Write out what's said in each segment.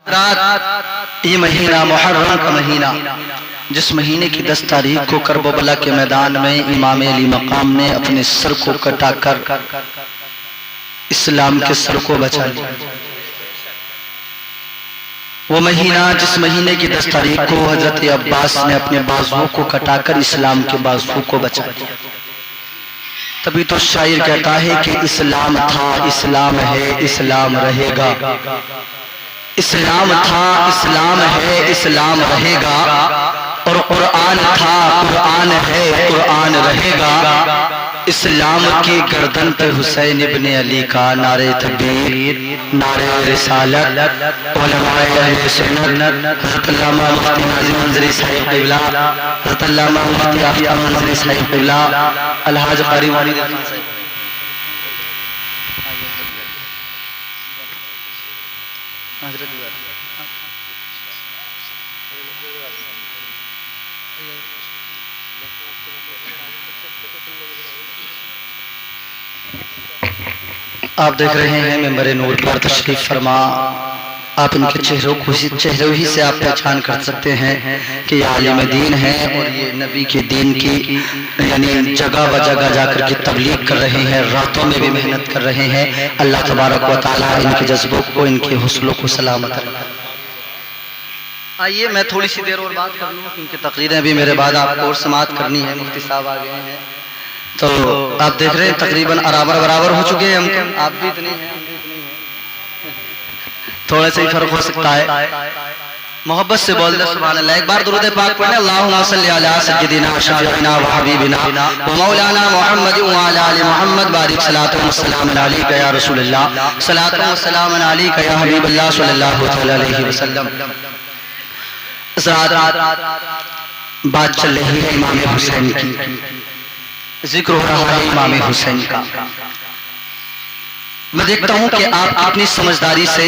رات یہ مہینہ محرم کا مہینہ، جس مہینے کی 10 تاریخ کو کربلا کے میدان میں امام علی مقام نے اپنے سر کو کٹا کر اسلام کے سر کو بچا لیا۔ وہ مہینہ جس مہینے کی 10 تاریخ کو حضرت عباس نے اپنے بازو کو کٹا کر اسلام کے بازو کو بچا لیا۔ تبھی تو شاعر کہتا ہے کہ اسلام تھا، اسلام ہے، اسلام رہے گا۔ اسلام تھا، اسلام ہے، اسلام رہے گا، اور قرآن تھا، قرآن ہے، قرآن رہے گا۔ اسلام کی گردن پہ حسین ابن علی کا نعرہ تکبیر، نعرہ رسالت، علماء اہل سنت، حضرت علامہ مفتی ناظم منظری صاحب قبلہ، حضرت علامہ مفتی آفتاب منظری صاحب قبلہ، الحاج قاری والد آپ دیکھ رہے ہیں ممبر نور پر تشریف فرما۔ آپ ان کے چہروں ہی سے آپ پہچان کر سکتے ہیں کہ یہ عالم دین ہیں اور یہ نبی کے دین کی یعنی جگہ و جگہ جا کر کے تبلیغ کر رہے ہیں، راتوں میں بھی محنت کر رہے ہیں۔ اللہ تبارک و تعالی ان کے جذبوں کو، ان کے حوصلوں کو سلامت رکھے۔ آئیے میں تھوڑی سی دیر اور بات کر لوں کیونکہ تقریریں بھی میرے بعد آپ کو اور سماعت کرنی ہے، مفتی صاحب آ گئے ہیں۔ تو آپ دیکھ رہے ہیں تقریباً برابر ہو چکے ہیں ہم، آپ بھی اتنے ہیں، تھوڑے سے ہی فرق ہو سکتا ہے۔ محبت سے بول دے سبحان اللہ۔ ایک بار درود پاک پڑھیں، اللہم صلی علی سیدنا و شفیعنا و حبیبنا و مولانا محمد و علی آل محمد، بارک صلاۃ و سلام علیک یا رسول اللہ، صلاۃ و سلام علیک یا حبیب اللہ صلی اللہ علیہ وسلم۔ بات چل رہی ہے امام حسین کی، ذکر ہو رہا ہے امام حسین کا۔ میں دیکھتا ہوں کہ آپ کتنی سمجھداری سے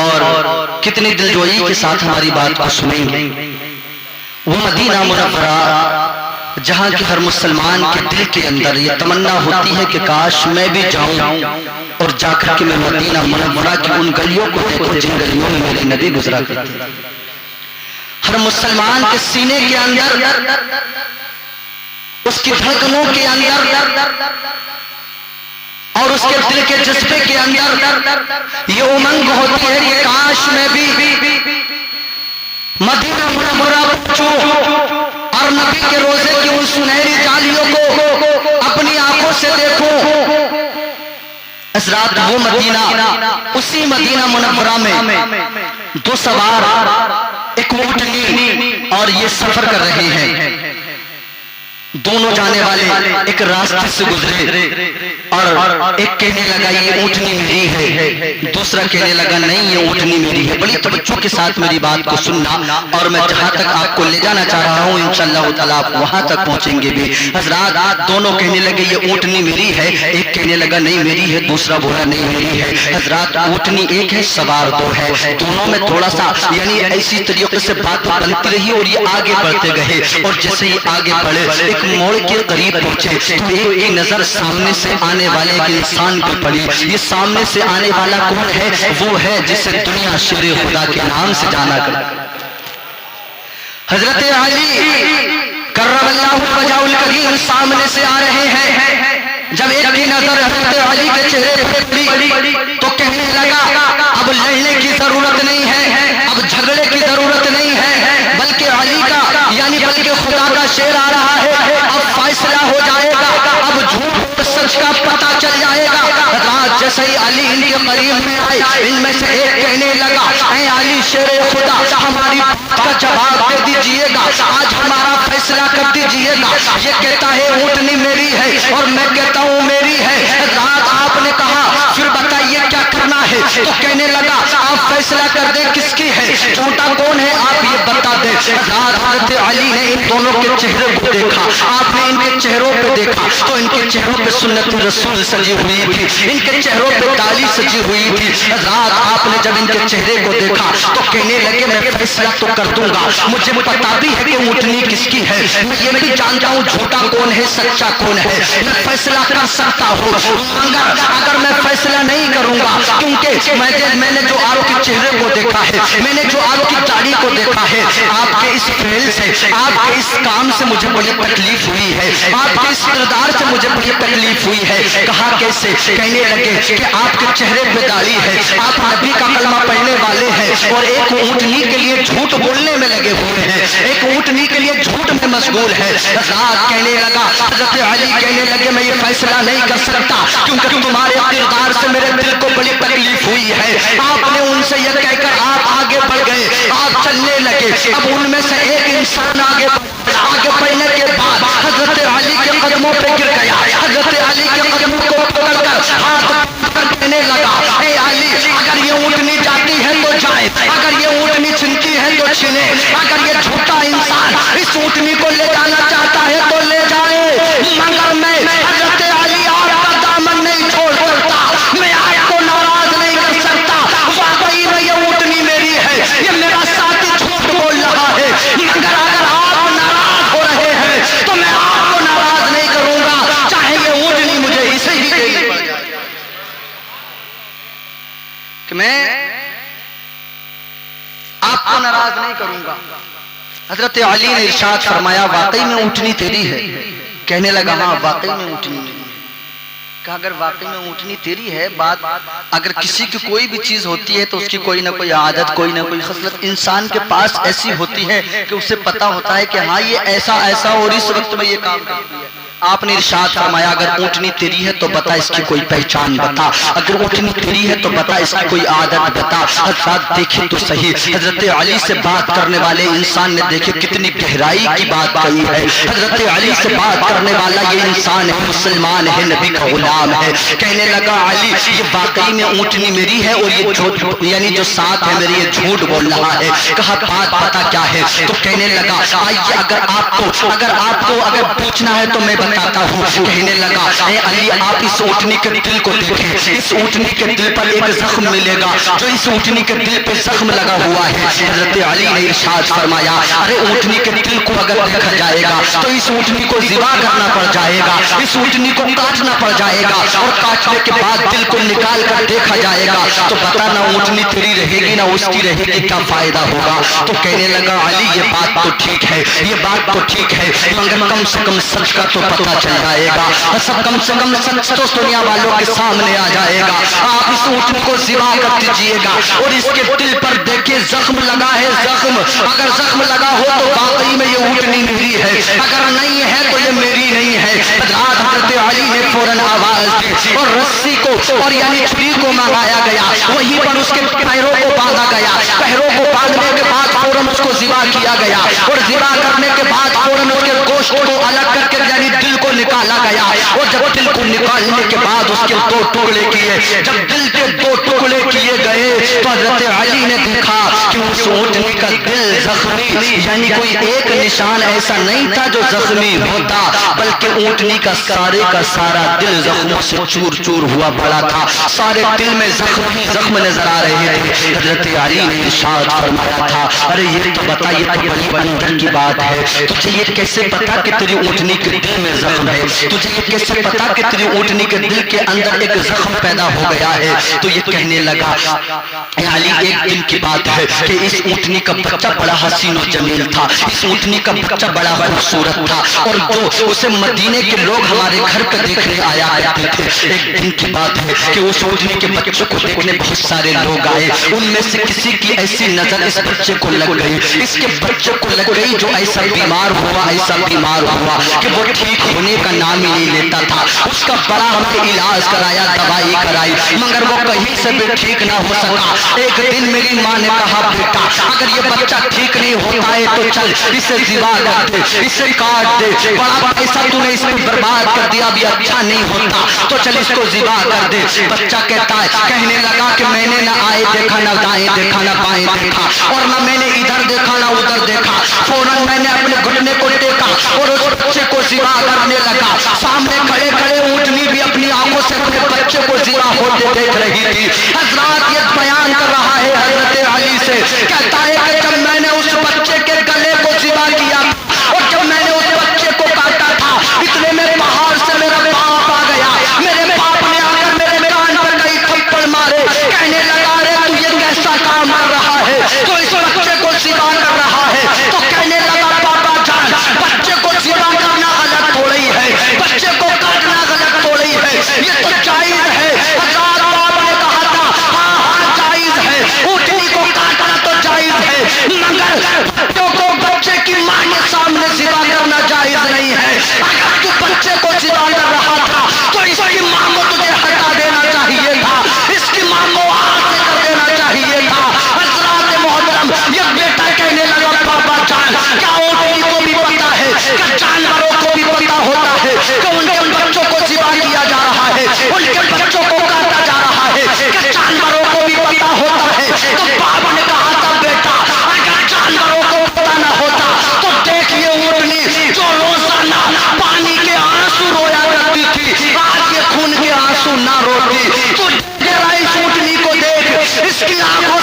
اور کتنی دلجوئی کے ساتھ ہماری بات کو سنیں گے۔ وہ مدینہ منورہ جہاں کہ ہر مسلمان کے دل کے اندر یہ تمنا ہوتی ہے کہ کاش میں بھی جاؤں اور جا کر کے میں مدینہ منورہ کی ان گلیوں کو دیکھوں جن گلیوں میں میرے نبی گزرا کرتے تھے۔ ہر مسلمان کے سینے کے اندر، اس کی دھڑکنوں کے اندر اور اس کے دل کے جذبے کے اندر یہ امنگ ہوتی ہے کہ کاش میں بھی مدینہ منورہ پہنچوں اور نبی کے روزے کی ان سنہری جالیوں کو اپنی آنکھوں سے دیکھوں۔ حضرات وہ مدینہ، اسی مدینہ منورہ میں دو سوار ایک اونٹنی اور یہ سفر کر رہے ہیں۔ دونوں جانے والے ایک راستے سے گزرے اور ایک کہنے لگا یہ اونٹنی میری ہے، دوسرا کہنے لگا نہیں یہ اونٹنی میری ہے۔ بڑی توجہ کے ساتھ میری بات کو سننا، اور میں جہاں تک آپ کو لے جانا چاہ رہا ہوں انشاءاللہ تعالیٰ آپ وہاں تک پہنچیں گے بھی۔ حضرات دونوں کہنے لگے یہ اونٹنی میری ہے، ایک کہنے لگا نہیں میری ہے، دوسرا بولا نہیں میری ہے۔ حضرات اونٹنی ایک ہے، سوار دو ہے، دونوں میں تھوڑا سا یعنی ایسی طریقے سے بات بنتی رہی اور یہ آگے بڑھتے گئے، اور جیسے یہ آگے بڑھے ایک موڑ کے قریب پہنچے تو ایک کی نظر سامنے سے آنے والے کے انسان پہ پڑی۔ یہ سامنے سے آنے والا کون ہے؟ وہ ہے جسے دنیا شیر خدا کے نام سے جانا کرتا۔ حضرت علی کرم اللہ وجہہ الکریم سامنے سے آ رہے ہیں۔ جب ایک کی نظر حضرت علی کے چہرے پہ پڑی تو کہنے لگا اب لڑنے کی ضرورت نہیں ہے، اب جھگڑے کی ضرورت نہیں ہے، بلکہ علی کا یعنی بلکہ خدا کا شعر آ رہا ہے، اب فیصلہ ہو جائے گا، اب جھوٹ سچ کا پتہ چل جائے گا۔ رات جیسے ہی علی ان کے قریب میں آئے، ان میں سے ایک کہنے لگا اے علی شیر خدا ہماری بات کا جواب دے دیجئے گا، آج ہمارا فیصلہ کر دیجئے گا۔ یہ کہتا ہے اونٹنی میری ہے اور میں کہتا ہوں میری ہے۔ رات آپ نے کہا پھر بتائیے کیا کرنا ہے؟ تو کہنے لگا آپ فیصلہ کر دیں کس کی ہے، جھوٹا کون ہے آپ یہ بتا دیں۔ رات حضرت علی نے ان دونوں کے چہرے کو دیکھا، آپ نے ان کے چہروں پہ دیکھا تو ان کے چہروں پہ سنت رسول سجی ہوئی تھی، ان کے چہروں پہ ڈالی سجی ہوئی تھی۔ رات آپ نے جب ان کے چہرے کو دیکھا تو کہنے لگے میں فیصلہ تو کر دوں گا، مجھے پتا بھی ہے کہ اونٹنی کس کی ہے، میں یہ بھی جانتا ہوں جھوٹا کون ہے سچا کون ہے، میں فیصلہ کر سکتا ہوں، مگر اگر میں فیصلہ نہیں کروں گا کیونکہ میں نے جو ہے, میں نے جو آپ کی داڑھی کو دیکھا ہے, آپ کے اس فعل سے, آپ کے اس کام سے مجھے بڑی تکلیف ہوئی ہے, آپ کے اس کردار سے مجھے بڑی تکلیف ہوئی ہے. کہا کیسے؟ کہنے لگے کہ آپ کے چہرے پہ داڑھی ہے, آپ نبی کا کلمہ پڑھنے والے ہیں, اور ایک اونٹنی کے لیے جھوٹ بولنے میں لگے ہوئے ہیں, ایک اونٹنی کے لیے جھوٹ میں مشغول ہے. رات کہنے لگا, حضرت علی کہنے لگے میں یہ فیصلہ نہیں کر سکتا کیونکہ تمہارے کردار سے میرے دل کو بڑی تکلیف ہوئی ہے. آپ نے ان سے یہ کہہ کر آپ آگے بڑھ گئے, آپ چلنے لگے. اب ان میں سے ایک انسان آگے بڑھنے کے بعد حضرت علی کے قدموں پہ گر گیا, حضرت علی کے قدموں کو پکڑ کر ہاتھ کہنے لگا, اے علی اگر یہ اونٹنی جاتی ہے تو جائے, اگر یہ اونٹنی چھنتی ہے تو چھنے, اگر یہ جھوٹا انسان اس اونٹنی کو لے جانا چاہتا ہے تو لے جائے, مگر میں حضرت علی آپ کا دامن نہیں چھوڑ سکتا, میں آپ کو ناراض نہیں کر سکتا. واقعی میں یہ اونٹنی میری ہے, یہ میرا ساتھی جھوٹ بول رہا ہے, مگر اگر آپ ناراض ہو رہے ہیں تو میں آپ کو ناراض نہیں کروں گا, چاہے یہ اونٹنی مجھے اسے ہی دینی پڑ جائے. کہ میں آپ کو ناراض نہیں کروں گا. حضرت علی نے ارشاد فرمایا واقعی میں اونٹنی تیری ہے؟ کہنے لگا ہاں واقعی میں اونٹنی میری ہے. کہا اگر واقعی میں اونٹنی تیری ہے, بات اگر کسی کی کوئی بھی چیز ہوتی ہے تو اس کی کوئی نہ کوئی عادت, کوئی نہ کوئی خصلت انسان کے پاس ایسی ہوتی ہے کہ اسے پتا ہوتا ہے کہ ہاں یہ ایسا ایسا اور اس وقت میں یہ کام کرتی ہے. آپ نے ارشاد فرمایا اگر اونٹنی تیری ہے تو بتا اس کی کوئی پہچان بتا, اگر اونٹنی تیری ہے تو بتا اس کی کوئی عادت بتا. حضرات دیکھیں تو صحیح, حضرت علی سے بات کرنے والے انسان نے دیکھے کتنی گہرائی کی بات کہی ہے. حضرت علی سے بات کرنے والا یہ انسان ہے, مسلمان ہے, نبی کا غلام ہے. کہنے لگا علی یہ واقعی میں اونٹنی میری ہے اور یہ جھوٹ یعنی جو ساتھ ہے میری یہ جھوٹ بول رہا ہے. کہا بات پتا کیا ہے؟ تو کہنے لگا آئیے اگر پوچھنا ہے تو میں بتاتا ہوں. کہنے لگا اے علی آپ اس اونٹنی کے دل کو دیکھیں, اس اونٹنی کے دل پر ایک زخم ملے گا, جو اس اونٹنی کے دل پہ زخم لگا ہوا ہے. حضرت علی نے ارشاد فرمایا ارے اونٹنی کے دل کو اگر دیکھا جائے گا تو اس اونٹنی کو ذبح کرنا پڑ جائے گا, اس اونٹنی کو کاٹنا پڑ جائے گا, اور کاٹنے کے بعد دل کو نکال کر دیکھا جائے گا تو بتا نہ اونٹنی تیری رہے گی نہ اس کی رہے گی, کیا فائدہ ہوگا. تو کہنے لگا علی یہ بات تو ٹھیک ہے, یہ بات تو ٹھیک ہے, مگر کم سے کم سچ کا تو پتہ چل جائے گا, سب کم سے کم سچ تو دنیا والوں کے سامنے آ جائے گا. آپ اس اونٹنی کو ذبح کر دیجئے گا اور اس کے دل پر دیکھیں زخم لگا ہے, زخم اگر زخم لگا ہو تو واقعی میں یہ اونٹنی میری ہے, اگر نہیں ہے تو یہ میری نہیں ہے. حضرت علی نے فوراً آواز دی اور رسی کو اور یعنی چھری کو منگایا گیا, وہیں پر اس کے پیروں کو باندھا گیا. پیروں کو باندھنے کے بعد فوراً اس کو ذبح کیا گیا, اور ذبح کرنے کے بعد فوراً اس کے گوشت کو الگ کر کے یعنی دل کو نکالا گیا. اور جب دل کو نکالنے کے بعد اس کے دو ٹکڑے کیے, جب دل کے دو ٹکڑے کیے گئے تو حضرت علی نے دیکھا کہ اس اونٹنی کا دل زخمی یعنی کوئی ایک نشان ایسا نہیں تھا جو زخمی ہوتا, بلکہ اونٹنی کا سارا دل زخموں سے چور چور ہوا پڑا تھا, سارے دل میں زخم نظر آ رہے تھے. حضرت علی نے ارشاد فرمایا تھا ارے یہ تو بتا, یہ تو بڑی اندر کی بات ہے, تجھے یہ کیسے پتا کہ تیری اونٹنی کے دل میں زخم ہے, تجھے یہ کیسے پتا کہ تیری اونٹنی کے دل کے اندر ایک زخم پیدا ہو گیا ہے. تو یہ کہنے لگا اے علی ایک دن کی بات ہے کہ اس اونٹنی کا بچہ بڑا حسین و جمیل تھا, اس اونٹنی کا بچہ بڑا خوبصورت تھا, اور جو اسے مدینے کے لوگ ہمارے گھر پہ دیکھنے آیا کرتے تھے. ایک دن کی بات ہے کہ اس اونٹنی کے بچے کو دیکھنے بہت سارے لوگ آئے, ان میں سے کسی کی ایسی نظر اس بچے کو لگ گئی, اس کے بچے کو لگ گئی جو ایسا بیمار ہوا کہ وہ ٹھیک ہونے کا نام ہی نہیں لیتا تھا. اس کا بڑا ہم نے علاج کرایا, دوائی کرائی, مگر وہ کہیں سے بھی ٹھیک نہ ہو سکا. ایک دن میری ماں نے کہا بیٹا اگر یہ بچہ ٹھیک نہیں ہوتا ہے تو چل اسے ذبح کر دے, اسے کاٹ دے, بڑا پیسہ تو نے اس کو برباد کر دیا, بھی اچھا نہیں ہوتا, تو چل اس کو ذبح کر دے. بچہ کہتا ہے کہنے لگا کہ میں نے نہ آئے دیکھا, نہ دائیں دیکھا, نہ بائیں دیکھا, اور نہ میں نے ادھر دیکھا نہ ادھر دیکھا. فوراً میں نے اپنے گھٹنے کو دیکھا اور اس بچے کو ذبح کرنے لگا. سامنے کھڑے کھڑے اونٹنی بھی اپنی آنکھوں سے اپنے بچے کو ذبح ہوتے دیکھ رہی تھی. حضرات یہ بیان کر رہا ہے حضرت علی سے, کہتا ہے کہ جب میں نے اس بچے کے گلے کو ذبح کیا اور جب میں نے اس بچے کو کاٹا تھا, اتنے میں پہاڑ سے میرا باپ آ گیا. میرے باپ نے آ کر میرے کان پر کئی تھپڑ مارے, کہنے لگا رے تو یہ کیسا کام کر رہا ہے,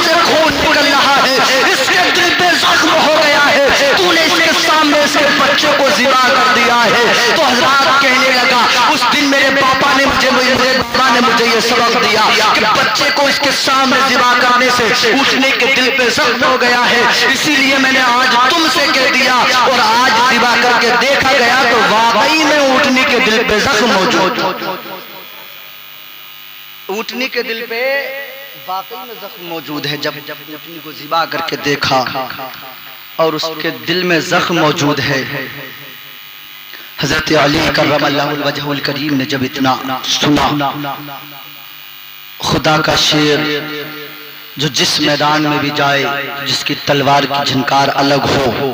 سے خون نکل رہا ہے، اس کے دل پہ زخم ہو گیا ہے، تو نے اس کے سامنے اس کے بچے کو ذبح کر دیا ہے۔ تو حضرات کہنے لگا اس دن میرے باپا نے مجھے یہ سبق دیا کہ بچے کو اس کے سامنے ذبح کرنے سے اٹھنے کے دل پہ زخم ہو گیا ہے، اسی لیے میں نے آج تم سے کہہ دیا، اور آج ذبح کر کے دیکھا گیا تو واقعی میں اٹھنے کے دل پہ زخم موجود، اٹھنے کے دل پہ واقعی میں زخم موجود ہے۔ جب اٹھنے کو ذبح کر کے دیکھا اور اس کے دل میں زخم موجود ہے، حضرت علی کرم اللہ وجہہ الکریم نے جب اتنا سنا، خدا کا شیر جو جس میدان میں بھی جائے جس کی تلوار کی جھنکار الگ ہو،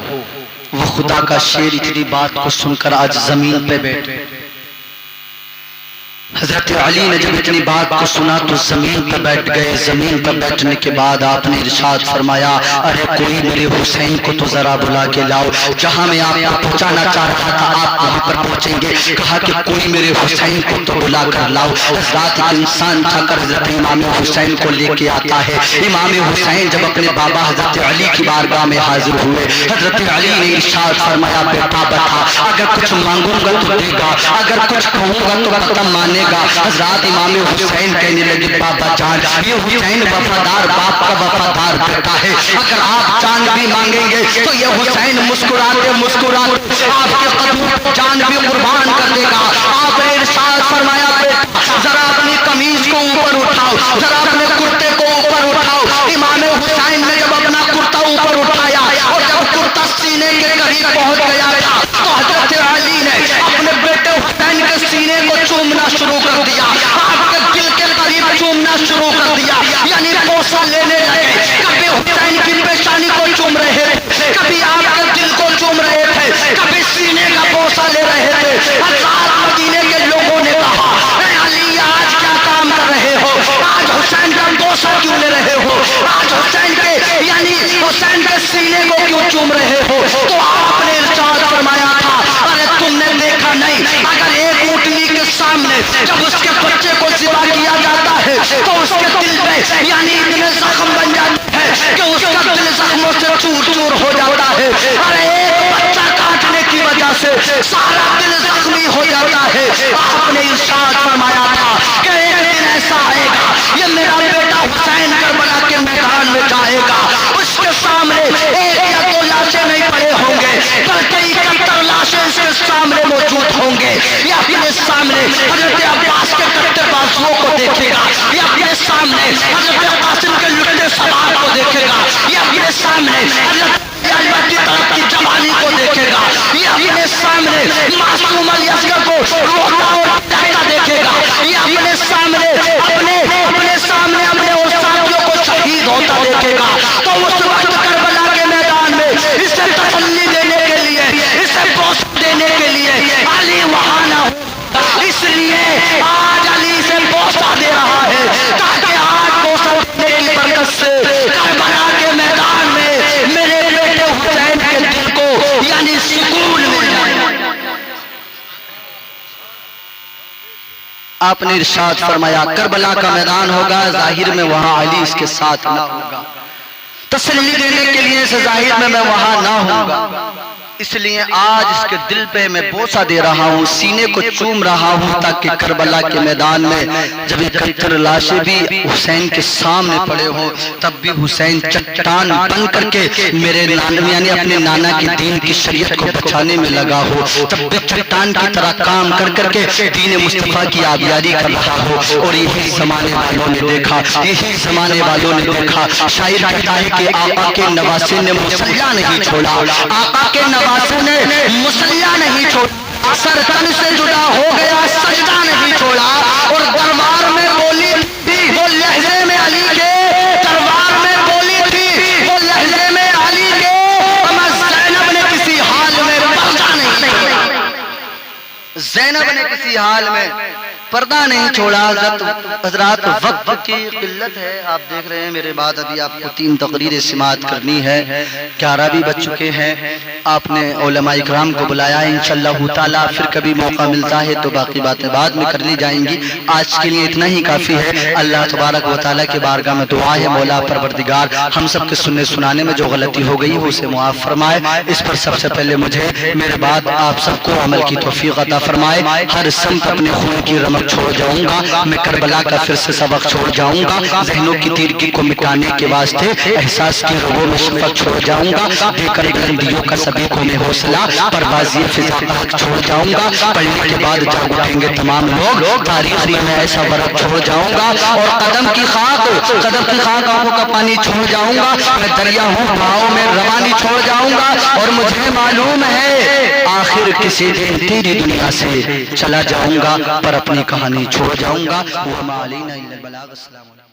وہ خدا کا شیر اتنی بات کو سن کر آج زمین پہ بیٹھے۔ حضرت علی نے جب اتنی بات کو سنا تو زمین پر بیٹھ گئے۔ زمین پر بیٹھنے کے بعد آپ نے ارشاد فرمایا، ارے کوئی میرے حسین کو تو ذرا بلا کے لاؤ، جہاں میں آپ کو پہنچانا چاہ رہا تھا آپ وہاں پر پہنچیں گے۔ کہا کہ کوئی میرے حسین کو تو بلا کر لاؤ۔ حضرات انسان تھا کر حضرت امام حسین کو لے کے آتا ہے۔ امام حسین جب اپنے بابا حضرت علی کی بارگاہ میں حاضر ہوئے، حضرت علی نے ارشاد فرمایا، بیٹا بتا، اگر کچھ مانگوں گا تو دے گا، اگر کچھ کہوں گا تو قدم مانے گا۔ حضرات امام حسین کہنے لگے، بابا جان، یہ حسین وفادار باپ کا وفادار بیٹا ہے، اگر آپ جان بھی مانگیں گے تو یہ حسین مسکراتے مسکراتے آپ کے قدموں پر جان بھی قربان کر دے گا۔ آپ نے ارشاد فرمایا، بیٹا ذرا اپنی قمیض کو اوپر اٹھاؤ، ذرا اپنے کرتے کو اوپر اٹھاؤ۔ امام حسین نے جب اپنا کرتا اوپر اٹھایا اور جب کرتا سینے کے قریب پہنچ گیا تھا تو حضرت علی نے اپنے بیٹے حسین کے سینے کو چومنا شروع کر دیا، آپ کے دل کے قریب چومنا شروع کر دیا، یعنی بوسہ لینے لگے۔ کبھی حسین کی پیشانی کو چوم رہے تھے، کبھی آپ کے دل کو چوم رہے تھے، کبھی سینے کا بوسہ لے رہے تھے۔ حضرات مدینے کے لوگوں نے کہا، اے علی آج کیا کام کر رہے ہو، آج حسین کا بوسہ کیوں لے رہے ہو، آج حسین کے یعنی حسین کے سینے کو کیوں چوم رہے ہو؟ تو آپ نے ارشاد فرمایا تھا، ارے تم نے دیکھا نہیں، اگر ایک اونٹنی کے سامنے جب اس کے بچے کو ذبح کیا جاتا ہے تو اس کے دل میں یعنی اتنے زخم بن جاتے ہیں کہ اس کا دل زخموں سے چور چور ہو جاتا ہے۔ ارے ایک بچہ کاٹنے کی وجہ سے سارا دل زخمی ہو جاتا ہے۔ آپ نے ارشاد فرمایا تھا کہ ایک دن ایسا آئے گا، یہ میرا بیٹا حسین کربلا کے میدان میں جائے گا، اس کے سامنے ایک یا دو لاشیں نہیں پڑے ہوں گے بلکہ 71 لاشیں اس کے سامنے موجود ہوں گے۔ یہ اپنے سامنے حضرت عباس کے کٹے بازوؤں کو دیکھے گا، یہ اپنے سامنے حضرت قاسم کے لٹے سوار کو دیکھے گا، یہ اپنے سامنے حضرت کی طرف کی جوانی کو دیکھے گا، یہ اپنے سامنے معصوم علی اصغر کو روتا اور کہتا دیکھے گا، یہ اپنے سامنے اپنے سامنے اپنے ساتھیوں کو شہید ہوتا دیکھے گا۔ تو اس وقت کربلا کے میدان میں اسے تسلی دینے کے لیے، اسے بوسہ دینے کے لیے علی وہاں نہ ہو، اس لیے آج علی سے بوسہ دے رہا ہے تاکہ آج بوسہ دینے کی برکت سے کربلا کے میدان میں میرے بیٹے حسین کے دل کو یعنی سکون مل جائے۔ آپ نے ارشاد فرمایا، کربلا کا میدان ہوگا، ظاہر میں وہاں علی اس کے ساتھ نہ ہوگا، تسلی دینے کے لیے اس ظاہر میں وہاں نہ ہوں گا، اس لیے آج اس کے دل پہ میں بوسہ دے رہا ہوں، سینے کو چوم رہا ہوں تاکہ کربلا کے میدان میں جب 71 لاشیں بھی حسین کے سامنے پڑے ہوں تب بھی حسین چٹان بن کر کے میرے نانا یعنی اپنے نانا کی دین کی شریعت کو بچانے میں لگا ہو، تب بھی چٹان کی طرح کام کر کر کے دین مصطفیٰ کی آبیاری کر رہا ہو۔ اور یہی زمانے والوں نے دیکھا، یہی زمانے والوں نے دیکھا، شاعر کہتا ہے کہ آقا کے نواسے نے مسلح نہیں چھوڑا، آقا کے نواسے نے مسلح نہیں چھوڑا، سر تن سے جدا ہو گیا سجدہ نہیں چھوڑا، اور دربار میں بولی تھی وہ لہجے میں علی کے، دربار میں بولی تھی وہ لہجے میں علی کے، اما زینب نے کسی حال میں پردہ نہیں، زینب نے کسی حال میں پردہ نہیں چھوڑا حضرات وقت کی قلت ہے آپ دیکھ رہے ہیں میرے بعد ابھی آپ کو 3 تقریریں سماعت کرنی ہے 11 بھی بج چکے ہیں آپ نے علماء اکرام کو بلایا ہے انشاءاللہ تعالیٰ پھر کبھی موقع ملتا ہے تو باقی باتیں بعد میں کر لی جائیں گی آج کے لیے اتنا ہی کافی ہے اللہ تبارک و تعالیٰ کے بارگاہ میں دعا ہے مولا پروردگار ہم سب کے سننے سنانے میں جو غلطی ہو گئی اسے معاف فرمائے اس پر سب سے پہلے مجھے میرے بعد آپ سب کو عمل کی توفیق عطا فرمائے ہر سمت اپنے خون کی رمق چھوڑ جاؤں گا میں کربلا کا پھر سے سبق چھوڑ جاؤں گا ذہنوں کی تیرگی کو مٹانے کے واسطے احساس کی رگوں میں شفق چھوڑ جاؤں گا دے کر گندیوں کا سبھی کو میں حوصلہ پروازی فضا کا حق چھوڑ جاؤں گا پڑھنے کے بعد جاگ اٹھیں گے تمام لوگ تاریخ میں ایسا ورق چھوڑ جاؤں گا اور قدم کی خاک آنکھوں کا پانی چھوڑ جاؤں گا میں دریا ہوں بہاؤں میں روانی چھوڑ جاؤں گا اور مجھے معلوم ہے آخر کسی دن تیری دنیا سے چلا جاؤں گا پر اپنی کہانی چھوڑ جاؤں گا وما علینا الا البلاغ السلام علیکم